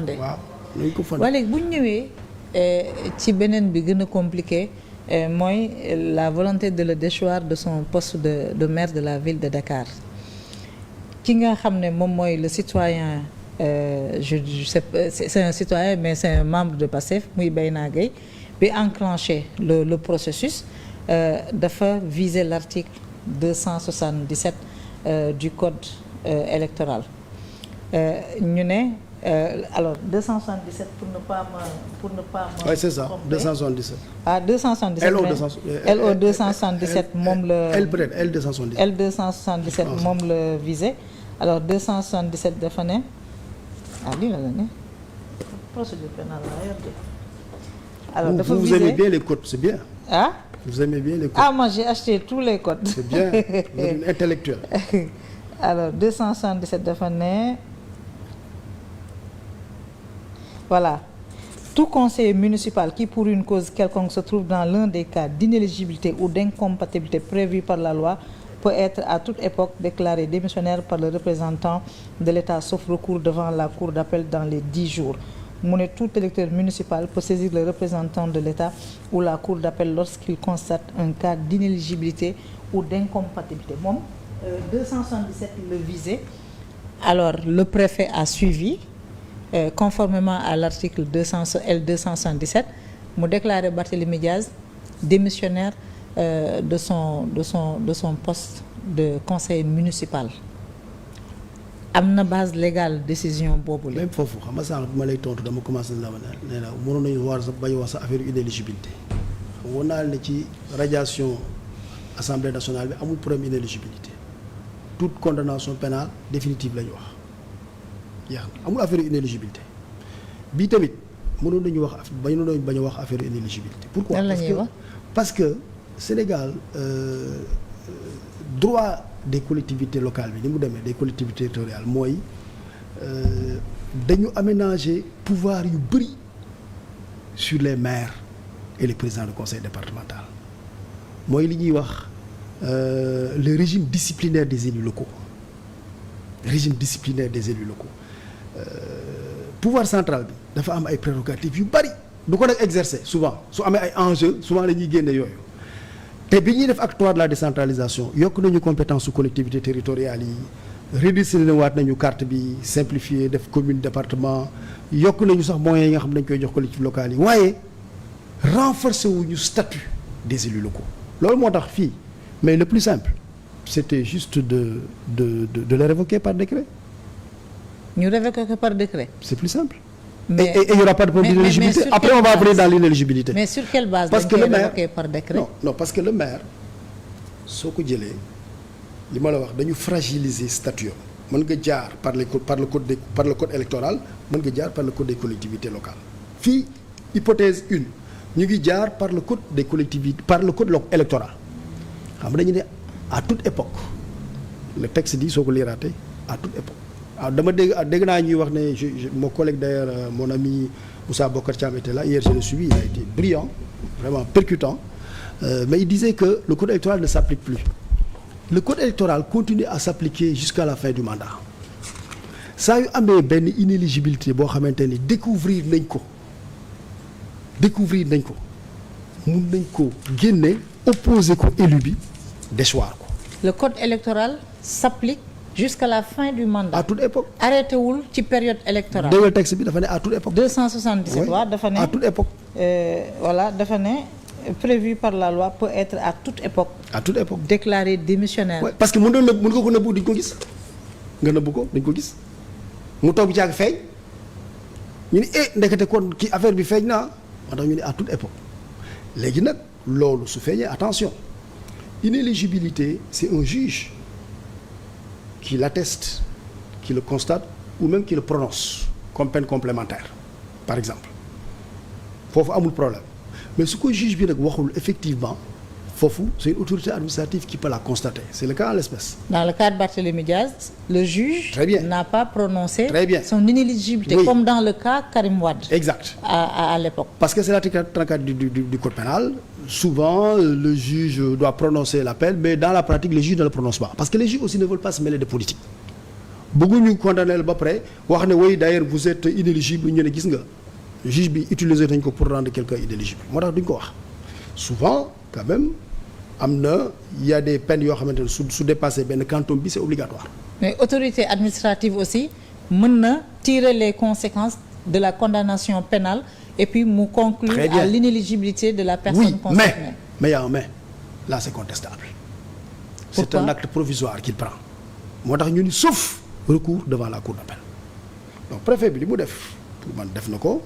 fondé. waaw nañ ko fondé. waaye léegi bu ñu ñëwee ci beneen bi gën a compliqué mooy la volonté de le déchoir de son poste de maire de la ville de Dakar ki nga xam ne moom mooy le citoyen je sais c'est un citoyen mais c'est un membre de PASTEF muy Bayna Gueye bi enclenché le processus dafa viser l'article 277 du code électoral ñu ne alors 277 pour ne pas me oui c'est ça 277. ah 277 LO 277 moom la L peut-être L 277. L 277 moom la visé alors 277 dafa ne lii la ne procédure pénale la yor de alors dafa visé vous aimez bien les codes c'est bien. ah vous aimez bien les codes. moi j'ai acheté tous les codes. c'est bien vous êtes une intellectuelle. alors 277 dafa ne voilà tout conseiller municipal qui pour une cause quelconque se trouve dans l'un des cas d'inéligibilité ou d'incompatibilité prévus par la loi peut être à toute époque déclaré démissionnaire par le représentant de l'État sauf recours devant la cour d'appel dans les 10 jours. Mu ne tout électeur municipal peut saisir le représentant de l'État ou la cour d'appel lorsqu'il constate un cas d'inéligibilité ou d'incompatibilité. Moom 277 le visé. Alors le préfet a suivi conformément à l'article L277 mu déclaré Barthélémy Diaz démissionnaire de son poste de conseiller municipal. Am na base légale décision boobu la. même foofu xam nga sànq bu ma lay tontu dama commencé la ne la mënoon nañu war sa bañ wax sa affaire inéligibilité xam nga naa ne ci radiation assemblée nationale bi amul problème inéligibilité toute condamnation pénale définitive la ñu wax yaa amul affaire inéligibilité bii tamit mënoon nañu wax bañ a wax affaire inéligibilité. pourquoi parce que Sénégal droit des collectivités locales bi ni mu demee des collectivités territoriales mooy dañu aménager pouvoir yu bëri sur les maires et les présidents de conseil départemental mooy li ñuy wax le régime disciplinaire des élus locaux pouvoir central bi dafa am ay prérogatives yu bëri du ko nag exercer souvent su amee ay enjeux souvent la ñuy génne yooyu te bi ñuy def acte III de la décentralisation yokk nañu compétence su collectivités territoriales yi redistribué waat nañu carte bi simplifié def commune département yokk nañu sax moyens yi nga xam ne dañ koy jox collectivités locales yi waaye renforcer wuñu statut des élus locaux loolu moo tax fii mais le plus simple c'était juste de les révoquer par décret. ñu révoquer ko par décret. c'est plus simple. Et il n'y aura pas de problème d'inéligibilité. Après, on va venir dans l'inéligibilité. Mais sur quelle base parce que le maire par décret? Non, parce que le maire soo ko jëlee li ma la wax dañu fragiliser statut mën nga jaar par le code électoral mën nga jaar par le code des collectivités locales. Fii hypothèse 1 ñu ngi jaar par le code des collectivités par le code électoral xam nga dañu ne à toute époque le texte dit soo ko liiraatee à toute époque. waaw dama dégg naa ñuy wax ne mon collègue d'ailleurs mon ami Moussa Bokar Thiam était là hier je l'ai suivi il a été brillant vraiment percutant mais il disait que le code électoral ne s'applique plus le code électoral continue à s'appliquer jusqu'à la fin du mandat saa yu amee benn inéligibilité boo xamante ni découvrir nañ ko mun nañ ko génne opposer ko élu bi déchoir ko. Le code électoral s'applique jusqu'à la fin du mandat. À toute époque. arrêté wul ci période électorale. dégg texte bi dafa ne à toute époque. 277 waaw dafa ne à toute époque. Voilà dafa ne prévu par la loi peut être à toute époque. À toute époque. Déclaré démissionnaire. Ouais, parce que mën nga ko nëbbu duñ ko gis nga nëbbu ko duñ ko gis mu toog ci ak feeñ ñu ni ndekete kon ki affaire bi feeñ naa moo tax ñu ne à toute époque léegi nag loolu su feeñee attention inéligibilité c'est un juge qui l'atteste qui le constate ou même qui le prononce comme peine complémentaire par exemple foofu amul problème mais su ko juge bi nag waxul effectivement foofu c'est une autorité administrative qui peut la constater c'est le cas en l'espèce. Dans le cas de Barthélémy Diaz, le juge n'a pas prononcé son inéligibilité comme dans le cas Karim Wade. Exact. À l'époque. Parce que c'est l'article 34 du code pénal. Souvent le juge doit prononcer l'appel mais dans la pratique les juges ne le prononcent pas parce que les juges aussi ne veulent pas se mêler de politique. bëgguñu condamner ba pare wax ne oui d'ailleurs vous êtes inéligible ñu ne gis nga juge bi utiliser nañ ko pour rendre quelqu'un inéligible moo tax duñ ko wax souvent quand même am na y a des peines yoo xamante ne su dépassé benn quantum bi c'est obligatoire. mais autorité administrative aussi mën na tirer les conséquences de la condamnation pénale et puis mu conclure à l'inéligibilité de la personne concernée. Mais il y a un mais là c'est contestable. C'est un acte provisoire qu'il prend moo tax ñu ni sauf recours devant la cour d'appel donc préfet bi li mu def pour man def na ko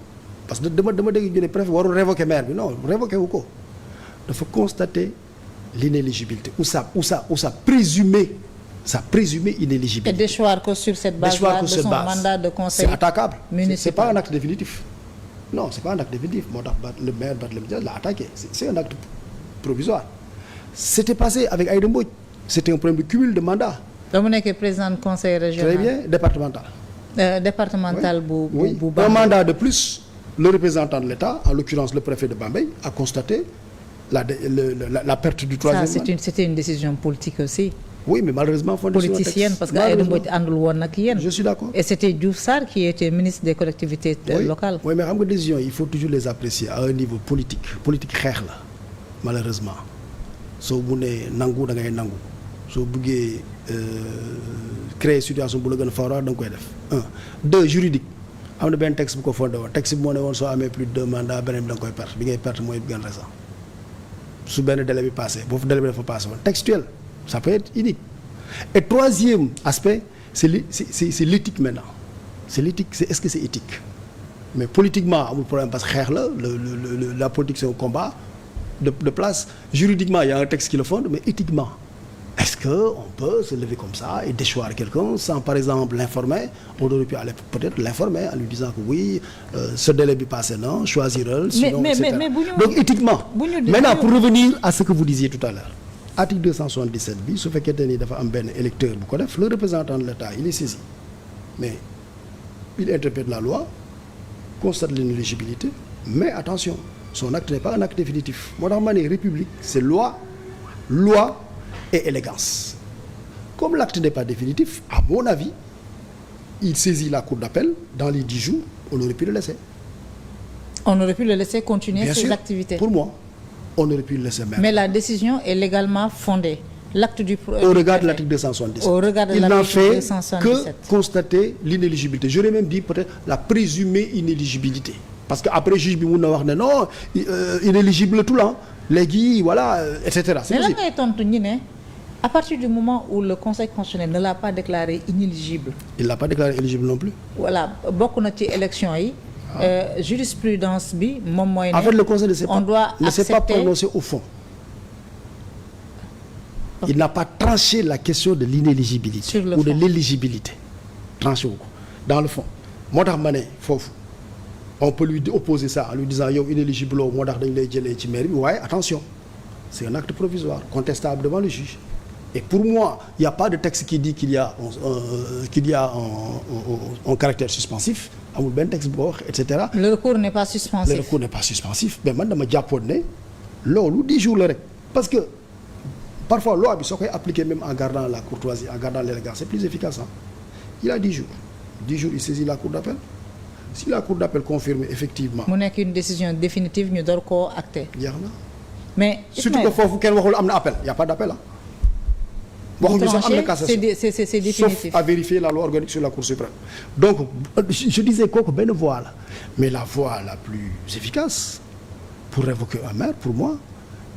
parce que dama dégg ñu ne préfet warul révoquer maire bi non révoquer wu ko dafa constater l'inéligibilité ou sa présumée inéligibilité. Et déchoir que sur cette base-là de son mandat de conseil. C'est attaquable. Municipal. C'est pas un acte définitif. Non, c'est pas un acte définitif. Moo tax le maire Barthélémy Dias l'a attaqué. C'est un acte provisoire. C'était passé avec Aïda Mbodj. C'était un problème de cumul de mandats. da mu nekkee président du conseil régional. Très bien, départemental. Départemental bu un mandat de plus. Le représentant de l'État, en l'occurrence le préfet de Bambey, a constaté la perte du troisième mandat. C'était une décision politique aussi. Oui, mais malheureusement politicienne parce que Aïda Mbodj àndul woon ak yéen. Je suis d'accord. Et c'était Diouf Sarr qui était ministre des collectivités locales. Oui, mais xam nga décision il faut toujours les apprécier à un niveau politique xeex la malheureusement soo munee nangu da ngay nangu soo buggee créer situation bu la gën a favorable da nga koy def 2 juridique am na benn texte bu ko fondé woon texte bi moo ne woon soo amee plus de 2 mandats beneen bi da nga koy perte bi ngay perte mooy bi gën récent su benn délai bi passé boofu délai bi dafa passé woon textuel. Ça peut être unique. Et troisième aspect, c'est l'éthique maintenant. C'est l'éthique, est-ce que c'est éthique? Mais politiquement, amul problème parce que xeex la politique c'est un combat de place. Juridiquement, il y a un texte qui le fonde, mais éthiquement, est-ce qu'on peut se lever comme ça et déchoir quelqu'un sans par exemple l'informer? On aurait pu aller peut-être l'informer en lui disant que oui, ce délai bi passé non, choisir sinon, etc. Donc éthiquement. Maintenant, pour revenir à ce que vous disiez tout à l'heure. Article 277 bi su fekkente ni dafa am benn électeur bu ko def le représentant de l'État il est saisi mais il interprète la loi constate l'inéligibilité mais attention son acte n'est pas un acte définitif moo tax ma ne république c'est loi et élégance comme l'acte n'est pas définitif à mon avis il saisit la cour d'appel dans les 10 jours on aurait pu le laisser. On aurait pu le laisser continuer Bien ses sûr, activités. pour moi. On aurait pu le laisser même. Mais la décision est légalement fondée. L'acte du au regard de l'article 277. Au regard de il l'article n'en fait 277. que constater l'inéligibilité. J'aurais même dit peut-être la présumée inéligibilité. Parce que après juge bi mun na wax ne non inéligible tout là léegi voilà et cetera. Mais lan ngay tontu ñi ne à partir du moment où le Conseil constitutionnel ne l'a pas déclaré inéligible. Il l'a pas déclaré éligible non plus. Voilà bokk na ci élection yi. Jurisprudence bi moom mooy ne. En fait le Conseil ne s'est pas prononcé au fond. Okay. Il n'a pas tranché la question de l'inéligibilité ou de l'éligibilité. Tranché wu ko dans le fond. moo tax ma ne foofu on peut lui opposer ça en lui disant yow inéligible moo tax dañu lay jëlee ci mairie bi waaye attention c'est un acte provisoire contestable devant le juge. Et pour moi, il n'y a pas de texte qui dit qu'il y a un caractère suspensif. amul benn texte bu ko wax et cetera. Le recours n'est pas suspensif. Le recours n'est pas suspensif mais man dama jàppoon ne loolu 10 jours la rek parce que parfois loi bi soo koy appliquer même en gardant la courtoisie en gardant l'élégance c'est plus efficace hein. Il a 10 jours. 10 jours il saisit la cour d'appel. Si la cour d'appel confirme effectivement. mu nekk une décision définitive ñu door koo acté. jeex na. mais surtout que foofu kenn waxul am na appel il y a pas d'appel ah. waxuñu sax am na cassation c'est définitif. sauf à vérifier la loi organique sur la Cour suprême. Donc je disais kooku benn voie la mais la voie la plus efficace pour révoquer un maire pour moi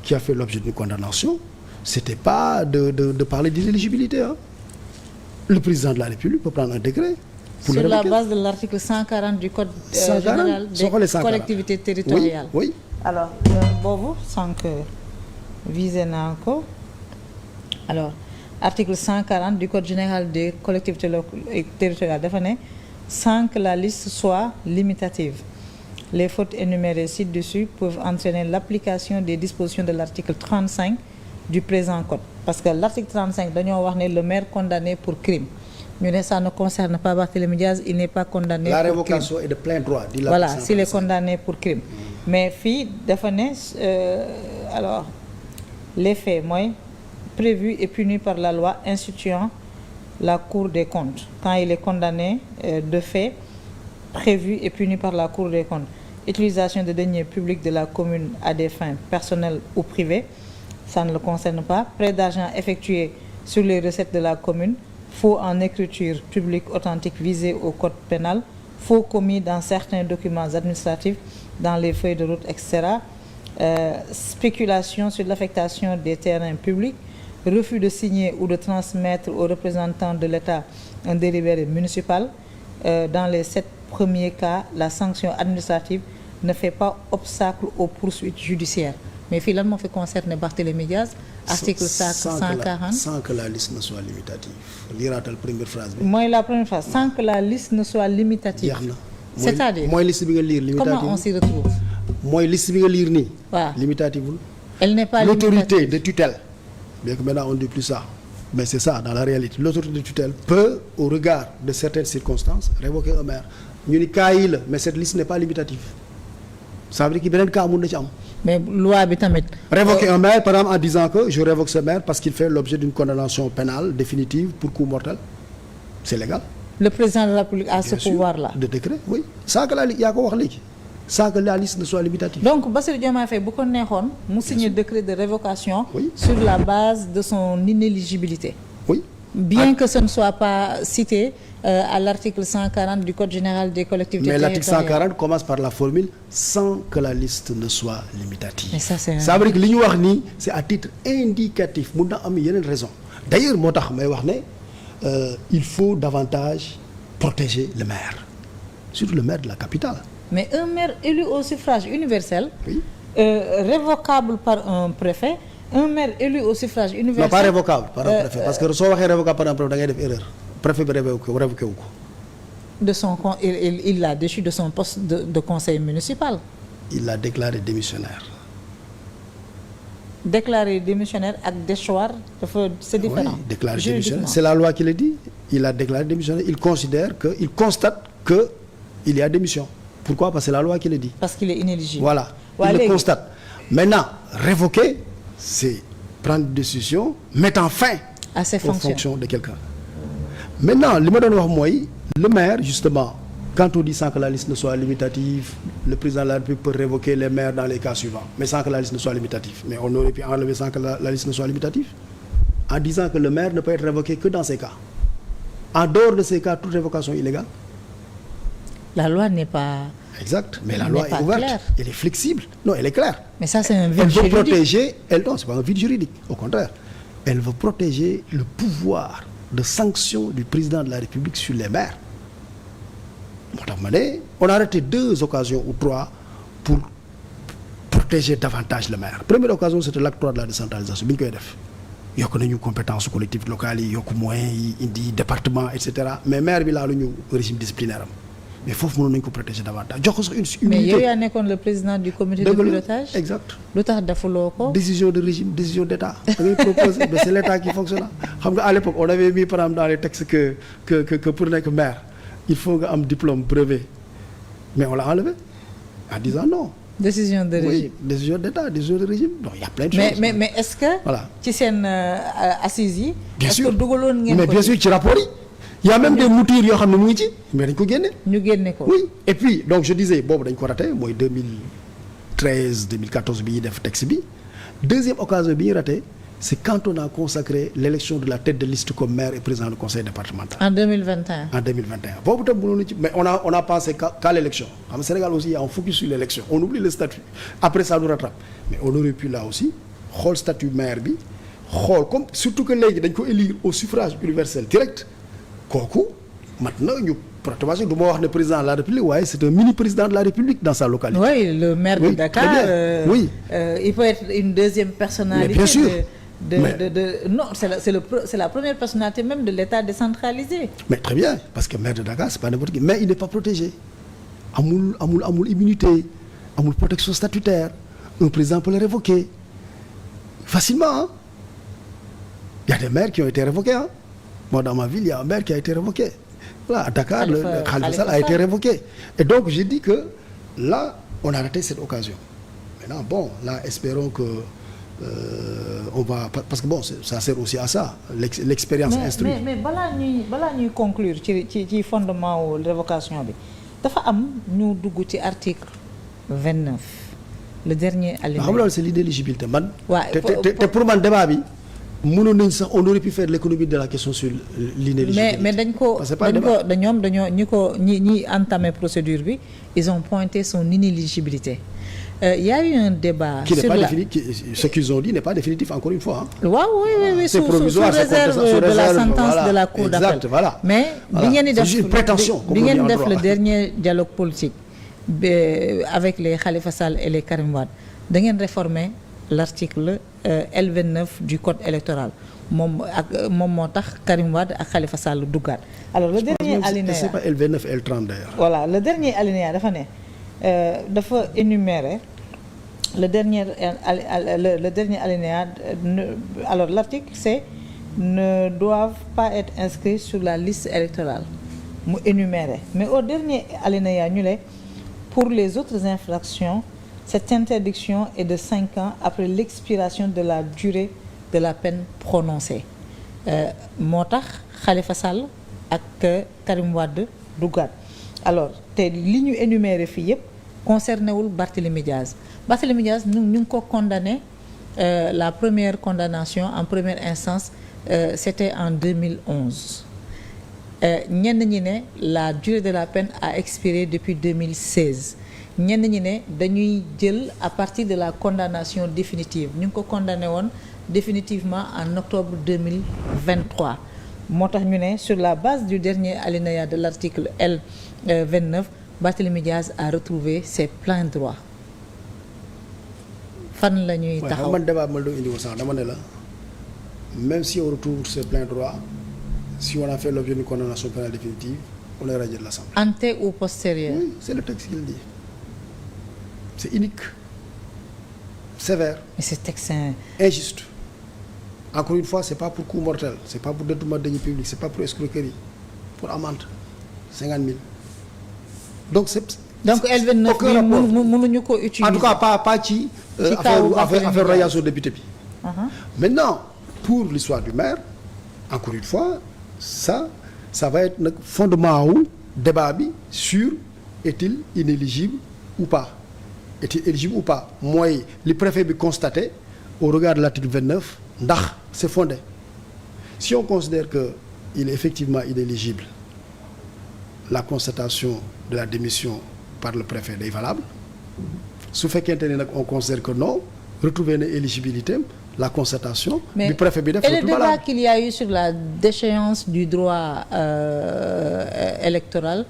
qui a fait l'objet d'une condamnation c'était pas de parler d'inéligibilité hein. Le président de la République peut prendre un décret pour sur le révoquer. La base de l'article 140 du code général des collectivités territoriales. Oui. Alors boobu sànq visé naa ko alors article 140 du code général des collectivités territoriales dafa ne sans que la liste soit limitative. Les fautes énumérées ci-dessus peuvent entraîner l'application des dispositions de l'article 35 du présent code. Parce que l'article 35 dañoo wax ne le maire condamné pour crime ñu ne ça ne concerne pas Barthélémy Diaz, il n'est pas condamné la pour crime. La révocation est de plein droit. Voilà, s'il est condamné pour crime. Mais fii dafa ne alors les faits mooy prévus et punis par la loi instituant la Cour des comptes quand il est condamné de faits prévus et punis par la Cour des comptes. Utilisation de deniers publics de la commune à des fins personnelles ou privées, ça ne le concerne pas. Prêt d'argent effectué sur les recettes de la commune, faux en écriture publique authentique visé au code pénal, faux commis dans certains documents administratifs, dans les feuilles de route, etc. Spéculation sur l'affectation des terrains publics, refus de signer ou de transmettre aux représentants de l'État un délibéré municipal. Dans les 7 premiers cas, la sanction administrative ne fait pas obstacle aux poursuites judiciaires. Mais fii lan moo fi concerné Barthélémy Diaz, article 140. Sans que la liste ne soit limitative. Liiraatal première phrase bi. mooy la première phrase, sans que la liste ne soit limitative. jeex na c'est-à-dire mooy liste bi nga lire limitative. comment on s'y retrouve. mooy liste bi nga lire nii. waaw limitative. elle n'est pas l'autorité de tutelle. bien que maintenant on ne dit plus ça. mais c'est ça dans la réalité l'autorité de tutelle peut au regard de certaines circonstances révoquer un maire ñu ni cas yi la mais cette liste n'est pas limitative ça veut dire que beneen cas mun na ci am. mais loi bi tamit. révoquer un maire par exemple en disant que je révoque ce maire parce qu'il fait l'objet d'une condamnation pénale définitive pour coup mortel c'est légal. le président de la République a ce Bien sûr, pouvoir-là. de décret oui sans que la yaa ko wax léegi sans que la liste ne soit limitative. donc Bassirou Diomaye Faye bu ko neexoon mu signer décret de révocation. Oui. sur la base de son inéligibilité. oui. bien que ce ne soit pas cité à l'article 140 du Code général des collectivités mais l'article territoriales. 140 commence par la formule sans que la liste ne soit limitative. Mais ça c'est ça veut dire que li ñu wax nii c'est à titre indicatif mun na am yeneen raison d'ailleurs moo tax may wax ne il faut davantage protéger le maire surtout le maire de la capitale. mais un maire élu au suffrage universel. oui. Révocable par un préfet. Un maire élu au suffrage universel. non pas révocable par un préfet parce que soo waxee révocable par un préfet da ngay def erreur préfet bi révoqué wu ko. de son il l'a déchu de son poste de conseiller municipal. il l'a déclaré démissionnaire. Déclaré démissionnaire ak déchoir dafa c'est différent. Oui, déclaré démissionnaire c'est la loi qui le dit il a déclaré démissionnaire il constate que il y a démission. Pourquoi? Parce que c'est la loi qui le dit. Parce qu'il est inéligible. Voilà. Il le constate. Maintenant révoquer c'est prendre une décision mettant fin à ses fonctions de quelqu'un. Maintenant li ma doon wax mooy le maire justement quand on dit sans que la liste ne soit limitative le président de la République peut révoquer les maires dans les cas suivants mais sans que la liste ne soit limitative mais on aurait pu enlever sans que la liste ne soit limitative en disant que le maire ne peut être révoqué que dans ces cas. En dehors de ces cas toute révocation illégale. La loi n'est pas. Exact, mais la loi est ouverte, claire. Elle est flexible. Non, elle est claire. Mais ça c'est un vide elle juridique. veut protéger, non, c'est pas un vide juridique, au contraire. Elle veut protéger le pouvoir de sanction du président de la République sur les maires. Moo tax ma ne on a arrêté 2 occasions ou 3 pour protéger davantage le maire. Première occasion c'était l'acte 3 de la décentralisation bi ñu koy def yokk nañu compétence collectivités locales yi yokk moyens yi indi département et cetera mais maire bi laa lu ñu régime disciplinaire am mais foofu mënoon nañu ko protéger davantage jox ko sax une immunité. mais yow yaa nekkoon le président du comité de pilotage. exact. lu tax defuloo ko. décision de régime décision d'état da ngay proposer mais c'est l'état qui fonctionne xam nga à l'époque on avait mis par exemple dans les textes que pour nekk maire il faut nga am diplôme brevet mais on l'a enlevé en disant non. décision de régime. Oui, décision d'état décision de régime donc il y a plein de choses. mais est-ce que. voilà ci seen assises yi. bien sûr est-ce que dugaloon ngeen ko mais bien sûr ci rapport yi. il y a même des moutures yoo xam ne mu ngi ci mais dañ ko génne. ñu génne ko. oui et puis donc je disais boobu dañ ko raté mooy 2013 2014 bi ñuy def texte bi deuxième occasion bi ñu raté c'est quand on a consacré l'élection de la tête de liste comme maire et président du conseil départemental. en 2021. en 2021 boobu tam mënoon na ci mais on a pensé qu'à l'élection xam nga Sénégal aussi y a un focus sur l'élection on oublie le statut après ça nous rattrape mais on aurait pu là aussi xool statut maire bi xool comme surtout que léegi dañ ko élire au suffrage universel direct kooku maintenant ñu protégé du ma wax ne président de la République waaye c'est un mini président de la République dans sa localité. Oui, le maire de Dakar. Oui. Il peut être une deuxième personnalité. Mais bien sûr. Non, c'est la première personnalité même de l'État décentralisé. Mais très bien parce que maire de Dakar c'est pas n'importe qui mais il n'est pas protégé amul immunité amul protection statutaire un président peut le révoquer facilement hein. Il y a des maires qui ont été révoqués hein. Moi dans ma ville il y a un maire qui a été révoqué. Voilà, à Dakar Khalifa Sall a été révoqué et donc j'ai dit que là on a raté cette occasion. Maintenant bon là espérons que on va parce que bon ça sert aussi à ça l'expérience instruit. mais balaa ñuy conclure ci fondement wu révocation bi dafa am ñu dugg ci article 29 le dernier alinéa. xam nga loolu c'est l'inéligibilité man. waaw te pour man débat bi. mënoon nañ sax on aurait pu faire l'économie de la question sur l'inéligibilité. mais dañ ko ñi entamé procédure bi ils ont pointé son inéligibilité. Y a eu un débat. Qui n'est pas définitif, ce qu'ils ont dit n'est pas définitif encore une fois. Waaw oui c'est provisoire, sous réserve de la sentence de la cour d'appel. Exact, voilà. Mais bi ngeen di def c'est une prétention bi ngeen def le dernier dialogue politique avec les Khalifa Sall et les Karim Wade da ngeen réformer l'article L29 du code électoral moom moo tax Karim Wade ak Khalifa Sall duggaat. Alors le dernier alinéa c'est pas L29 L30 d'ailleurs. Voilà, le dernier alinéa dafa ne dafa énumérer le dernier alinéa alors l'article c'est ne doivent pas être inscrits sur la liste électorale mu énumérer mais au dernier alinéa ñu ne pour les autres infractions cette interdiction est de 5 ans après l'expiration de la durée de la peine prononcée moo tax Khalifa Sall ak Karim Wade duggaat alors te li ñu énuméré fii yëpp concerné wul Barthélémy Diaz ñu ngi ko condamné la première condamnation en première instance c'était en 2011 ñenn ñi ne la durée de la peine a expiré depuis 2016 ñenn ñi ne dañuy jël à partir de la condamnation définitive ñu ngi ko condamné woon définitivement en octobre 2023 moo tax ñu ne sur la base du dernier alinéa de l'article L29 Barthélémy Diaz a retrouvé ses pleins droits fan la ñuy taxaw. man débat ma la indi woon sax dama ne la même si on retrouve ses pleins droits si on a fait l'objet d'une condamnation pénale définitive on est radié de l'Assemblée. Ante ou postérieur. Oui, c'est le texte qui le dit. C'est unique, sévère. Mais ce texte est injuste. Encore une fois, c'est pas pour coup mortel, c'est pas pour détournement de deniers publics, c'est pas pour escroquerie, pour amende 50 000. Donc L29 bi mënuñu ko utiliser. En tout cas pas ci affaire radiation député bi. Maintenant pour l'histoire du maire, encore une fois ça va être nag fondement wu débat bi sur est-il inéligible ou pas. Est-il éligible ou pas mooy li préfet bi constaté au regard de l'article 29 ndax c'est fondé si on considère que il est effectivement inéligible la constatation de la démission par le préfet est valable su fekkente ne nag on considère que non retrouver na éligibilité la constatation du préfet bi def et le débat qu'il y a eu sur la déchéance du droit électoral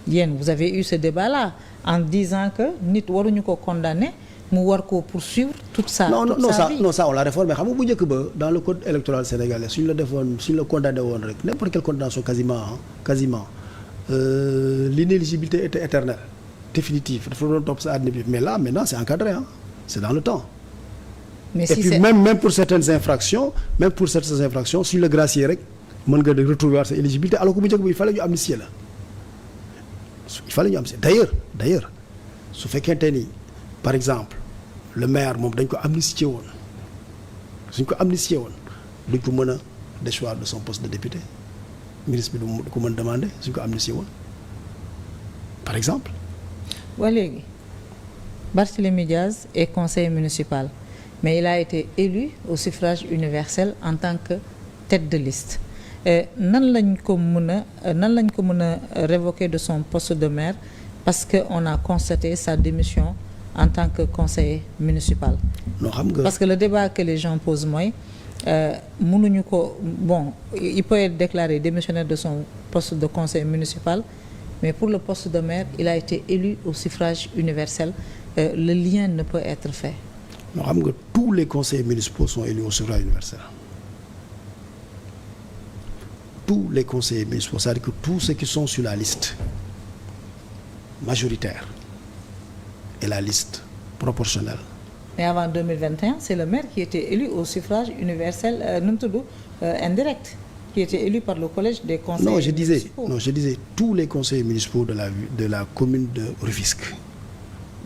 yéen vous avez eu ce débat là en disant que nit waruñu ko condamner mu war koo poursuivre toute sa vie. Non ça on l'a réformé xam nga bu njëkk ba dans le code électoral sénégalais suñu la condamné woon rek n'importe quelle condamnation quasiment l'inéligibilité était éternelle définitive dafa doon topp sa àddina bi mais là maintenant c'est encadré c'est dans le temps. Mais et puis même pour certaines infractions suñu la gracier rek mën nga de retrouver sa éligibilité alors que bu njëkk ba il fallait ñu amnistier la. D'ailleurs su fekkente ni par exemple le maire moom dañ ko amnistier woon suñ ko amnistier woon duñ ko mën a déchoir de son poste de député ministre bi du ko mën demander suñ ko amnistier woon par exemple. waa léegi Barthélémy Diaz est conseiller municipal mais il a été élu au suffrage universel en tant que tête de liste. nan lañ ko mën a révoquer de son poste de maire parce que on a constaté sa démission en tant que conseiller municipal. non xam nga parce que le débat que les gens posent mooy mënuñu ko il peut être déclaré démissionnaire de son poste de conseiller municipal mais pour le poste de maire il a été élu au suffrage universel le lien ne peut être fait. non xam nga tous les conseillers municipaux sont élus au suffrage universel. Tous les conseillers municipaux, c'est-à-dire que tous ceux qui sont sur la liste majoritaire et la liste proportionnelle. Mais avant 2021, c'est le maire qui était élu au suffrage universel indirect, qui était élu par le collège des conseillers municipaux. Non, je disais tous les conseillers municipaux de la commune de Rufisque,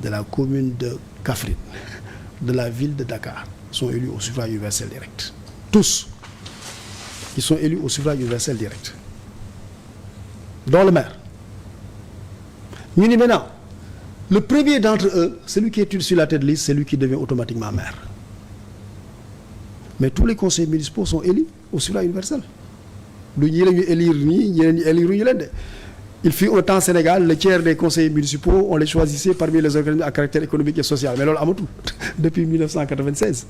de la commune de Kaffrine, de la ville de Dakar sont élus au suffrage universel direct. Tous. Ils sont élus au suffrage universel direct. Dont le maire. Ñu ni maintenant, le premier d'entre eux, celui qui est sur la tête de liste, c'est lui qui devient automatiquement maire. Mais tous les conseillers municipaux sont élus au suffrage universel. Du ñi la ñu élire nii ñeneen ñi élire ñu leen de. Il fut un temps Sénégal, le tiers des conseillers municipaux, on les choisissait parmi les organismes à caractère économique et social. Mais loolu amatul depuis 1996.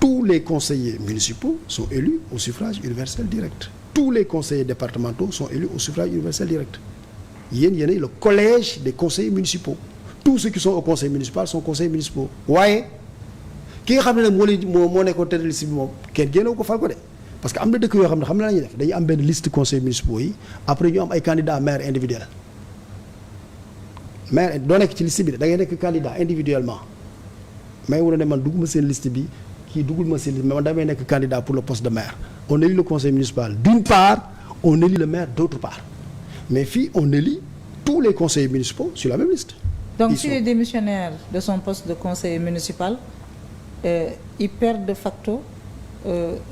Tous les conseillers municipaux sont élus au suffrage universel direct. Tous les conseillers départementaux sont élus au suffrage universel direct. Yéen le collège des conseillers municipaux. Tous ceux qui sont au conseil municipal sont conseillers municipaux. waaye ki nga xam ne nag moo nekkoon tête de liste bi moom kenn génnewu ko fal ko de. Parce que am na dëkk yoo xam ne xam na la ñuy def dañuy am benn liste conseils municipaux yi après ñu am ay candidats maire individuel maire doo nekk ci liste bi da ngay nekk candidat individuellement mais wu ne man dugguma seen liste bi kii duggul ma seen liste mais man damay nekk candidat pour le poste de maire. On élit le conseil municipal d'une part, on élit le maire d'autre part. Mais fii on élit tous les conseillers municipaux sur la même liste. Donc s'il est démissionnaire de son poste de conseiller municipal, il perd de facto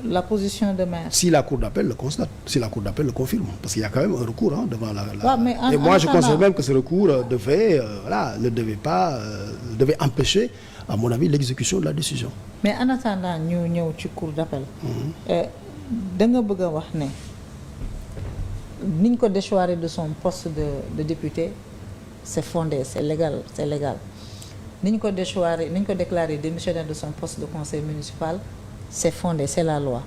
la position de maire. Si la cour d'appel le constate, si la cour d'appel le confirme, parce qu'il y a quand même un recours devant la. Ouais, et moi je considère même que ce recours devait empêcher, à mon avis, l'exécution de la décision. Mais en attendant ñu ñëw ci cour d'appel. Da nga bëgg a wax ne niñ ko déchoiré de son poste de député c'est fondé, c'est légal. Niñ ko déchoiré, niñ ko déclaré démissionnaire de son poste de conseil municipal, c'est fondé, c'est la loi.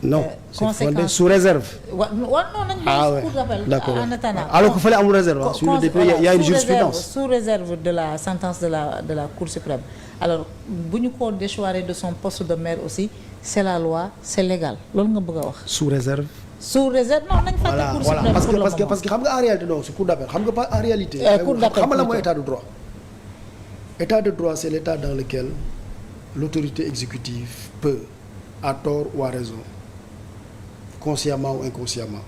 Non, c'est fondé sous réserve. Non, nañ cour d'appel. D'accord. En attendant. Alors qu'il fallait amul réserve. Sur le député, il y a une jurisprudence. Sous réserve de la sentence de la Cour suprême. Alors, bu ñu ko déchoiré de son poste de maire aussi, c'est la loi, c'est légal. Loolu nga bëgg a wax. Sous réserve. Sous réserve non nañ fàtte Cour suprême pour le moment. Parce que xam nga en réalité non c'est cour d'appel xam nga pas en réalité. Cour d'appel xam nga la mooy état de droit. État de droit c'est l'état dans lequel l'autorité exécutive peut, à tort ou à raison, consciemment ou inconsciemment,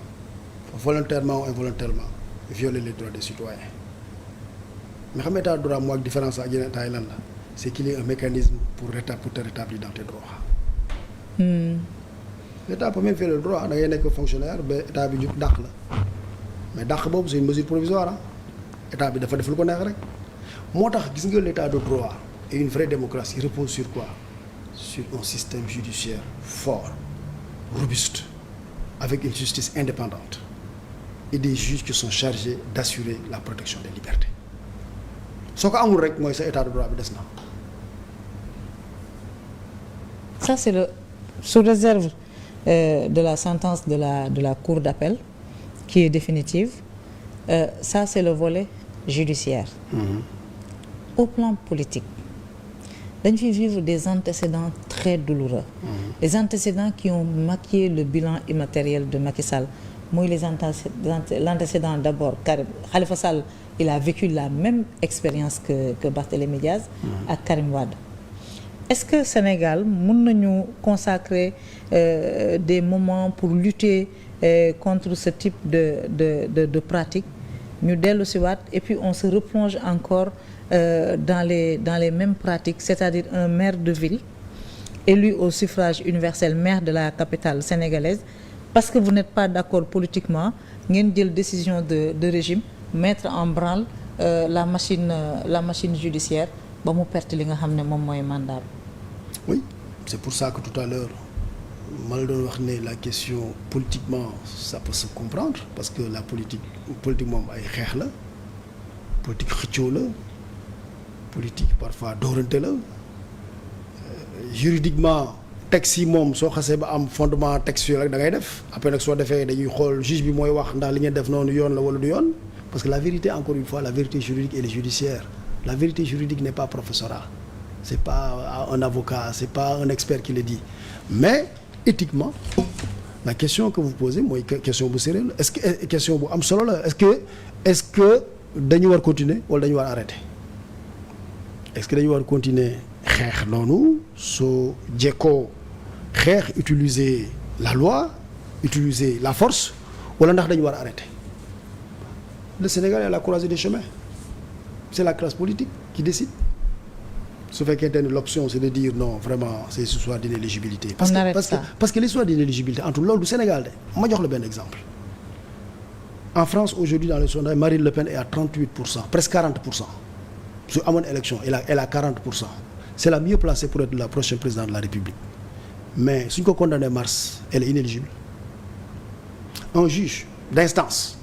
volontairement ou involontairement, violer les droits des citoyens. Mais xam nga état de droit moo ak différence ak yeneen état yi lan la c'est qu'il y a un mécanisme pour te rétablir dans tes droits. L'État peut même faire le droit da ngay nekk fonctionnaire ba état bi jub dàq la mais dàq boobu c'est une mesure provisoire état bi dafa def lu ko neex rek moo tax gis nga l'état de droit et une vraie démocratie repose sur quoi? Sur un système judiciaire fort, robuste, avec une justice indépendante et des juges qui sont chargés d'assurer la protection des libertés. Soo ko amul rek mooy sa état de droit bi des na. Ça c'est le sous réserve de la sentence de la Cour d'appel qui est définitive. Ça c'est le volet judiciaire. Au plan politique, dañ fi vivre des antécédents très douloureux. Les antécédents qui ont maquillé le bilan immatériel de Macky Sall. Mooy l'antécédent d'abord Karim Khalifa Sall, il a vécu la même expérience que Barthélémy Diaz ak Karim Wade. Est-ce que Sénégal mën nañu consacrer des moments pour lutter contre ce type de pratique ñu dellu si waat et puis on se replonge encore dans les mêmes pratiques, c'est-à-dire un maire de ville élu au suffrage universel, maire de la capitale sénégalaise, parce que vous n'êtes pas d'accord politiquement ngeen jël décision de régime mettre en branle la machine judiciaire ba mu perte li nga xam ne moom mooy mandat. Oui, c'est pour ça que tout à l'heure ma la doon wax ne la question politiquement ça peut se comprendre parce que la politique moom ay xeex la politique xëccoo la politique parfois doorante la juridiquement texte yi moom soo xasee ba am fondement textuel rek da ngay def après nag soo defee dañuy xool juge bi mooy wax ndax li ngeen def noonu yoon la wala du yoon parce que la vérité encore une fois la vérité juridique elle est judiciaire. La vérité juridique n'est pas professorale, c'est pas un avocat, c'est pas un expert qui le dit. Mais éthiquement, la question que vous posez mooy question bu sérieux la est-ce que question bu am solo la est-ce que dañu war continuer wala dañu war arrêter? Est-ce que dañu war continuer xeex noonu soo jekkoo xeex utiliser la loi, utiliser la force wala ndax dañu war arrêter? Le Sénégal est à la croisée des chemins. C'est la classe politique qui décide. su fekkente ni l'option c'est de dire non vraiment c'est ce soit d'inéligibilité. parce que l'histoire d'inéligibilité entre loolu du Sénégal de ma jox la benn exemple. En France aujourd'hui dans les sondages Marine Le Pen est à 38%, presque 40%. su amoon élection elle a 40%. C'est la mieux placée pour être la prochaine présidente de la République. Mais suñ ko condamné mars elle est inéligible. Un juge d'instance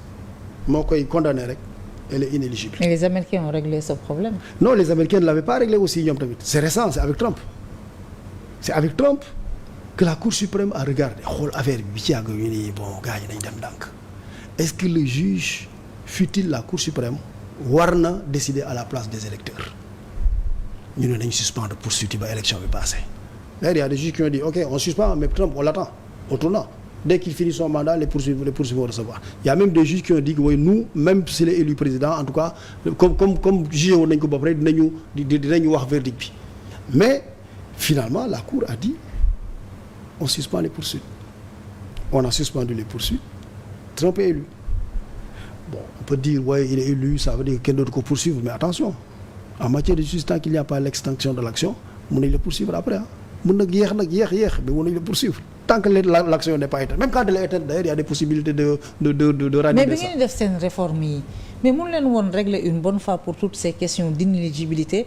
moo koy condamné rek elle est inéligible. Mais les Américains ont réglé ce problème. Non, les Américains ne l'avaient pas réglé aussi ñoom tamit. C'est récent, c'est avec Trump. C'est avec Trump que la Cour suprême a regardé xool affaire bi ci yàgg ñu ni bon gars yi nañ dem ndànk. Est-ce que le juge fut-il la Cour suprême war na décider à la place des électeurs ñu ne nañ suspendre poursuite ba élection bi passé. Là il y a des juges qui ont dit ok on suspend mais Trump on l'attend au tournant. Dès qu'il finit son mandat les poursuites vont recevoir. Il y a même des juges qui ont dit que oui, nous même s'il est élu président en tout cas comme jugé woon nañ ko ba pare dinañu wax verdict bi. Mais finalement la Cour a dit on suspend les poursuites. On a suspendu les poursuites. Trump est élu. Bon, on peut dire ouais il est élu, ça veut dire que kenn dootu ko poursuivre mais attention en matière de justice tant qu'il n'y a pas l'extinction de l'action mën nañ le poursuivre après mën nag yéex mais mën nañ le poursuivre tant que l'action n'est pas éteinte même quand elle est éteinte d'ailleurs il y a des possibilités de ranimer ça. Mais bi ngeen def seen réforme yi mais mun leen woon régler une bonne fois pour toutes ces questions d'inéligibilité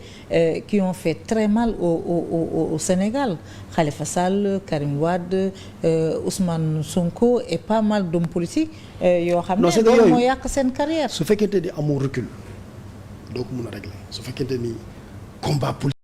qui ont fait très mal au Sénégal. Khalifa Sall, Karim Wade, Ousmane Sonko et pas mal d'hommes politiques yoo xam ne loolu moo yàq seen carrière. su fekkente ni amoo recul doo ko mën a régler su fekkente ni combat politique